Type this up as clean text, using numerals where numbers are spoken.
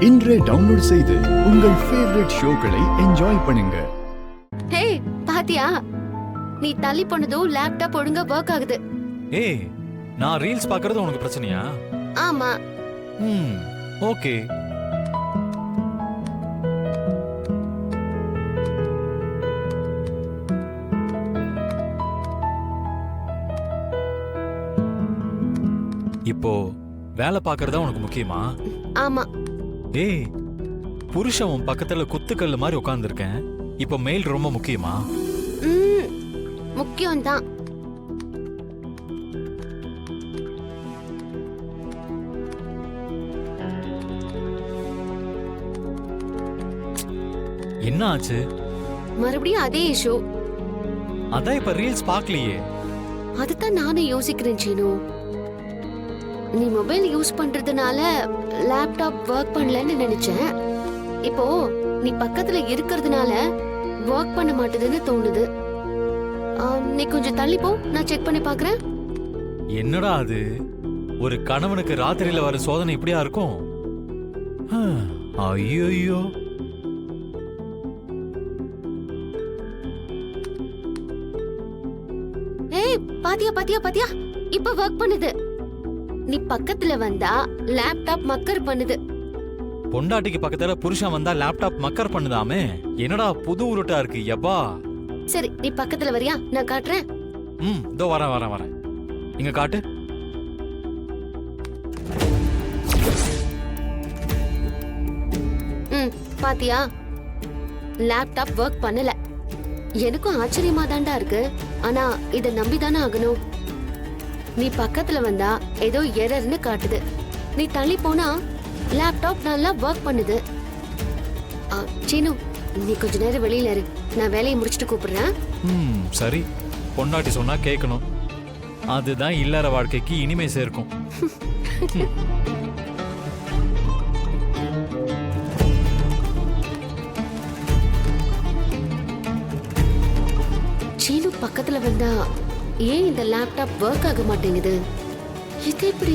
இன்றே டவுன்லோட் செய்து உங்கள் ஃபேவரட் ஷோக்களை என்ஜாய் பண்ணுங்க. ஹே பாத்தியா, நீ தள்ளி போனதும் லேப்டாப் ஒழுங்கா வர்க் ஆகுது. ஏய், நான் ரீல்ஸ் பார்க்கிறது உனக்கு பிரச்சனையா? ஆமா. ஓகே. இப்போ வேலை பார்க்கறதா உனக்கு முக்கியமா? ஆமா. ஏய், புருஷன் உன் பக்கத்துல குத்துக்கல்லு மாதிரி உட்கார்ந்துருக்கேன். இப்போ மெயில் ரொம்ப முக்கியமா? முக்கியம் தான். என்ன ஆச்சு? மறுபடியும் அதே இஷ்யூ. அதான் இப்ப ரீல்ஸ் பார்க்கலையே. அதுதான் நானும் யோசிக்கிறேன் சீனு. நீ மொபைல் யூஸ் பண்றதுனால லேப்டாப் வர்க் பண்ணலன்னு நினைச்சேன். இப்போ நீ பக்கத்துல இருக்கிறதுனால வர்க் பண்ண மாட்டேதுன்னு தோணுது. நீ கொஞ்சம் தள்ளி போ, நான் செக் பண்ணி பார்க்கறேன். என்னடா அது? ஒரு கணவனுக்கு ராத்திரியில வர சோதனை இப்படியா இருக்கும்? ஐயோ. ஏய், பாத்தியா பாத்தியா பாத்தியா, இப்ப வர்க் பண்ணுது. நீ பக்கத்துல வந்தா லேப்டாப் மக்கர் பண்ணுது. பொண்டாட்டிக்கு பக்கத்துல புருஷன் வந்தா லேப்டாப் மக்கர் பண்ணுதாமே. என்னடா புது உருட்டா இருக்கு யப்பா. சரி, நீ பக்கத்துல வரியா, நான் காட்டுறேன். இதோ வரேன். இங்க காட்டு. பாத்தியா, லேப்டாப் வர்க் பண்ணல. எனக்கும் ஆச்சரியமா தாண்டா இருக்கு. ஆனா இத நம்பிதானே ஆகணும். நீ பக்கத்துல வந்தா ஏதோ எரர்னு காட்டுது. நீ தள்ளி போனா லேப்டாப் நல்லா வர்க் பண்ணுது. சீனு, நீ கொஞ்ச நேரம் வெளியில இரு, நான் வேலையை முடிச்சிட்டு கூப்பிடுறேன். சரி. பொண்டாட்டி சொன்னா கேட்கணும். அதுதான் இல்லற வாழ்க்கைக்கு இனிமே சேர்க்கும். சீனு பக்கத்துல வந்தா ஏன் இந்த லேப்டாப் வர்க் ஆக மாட்டேங்குது? இது எப்படி?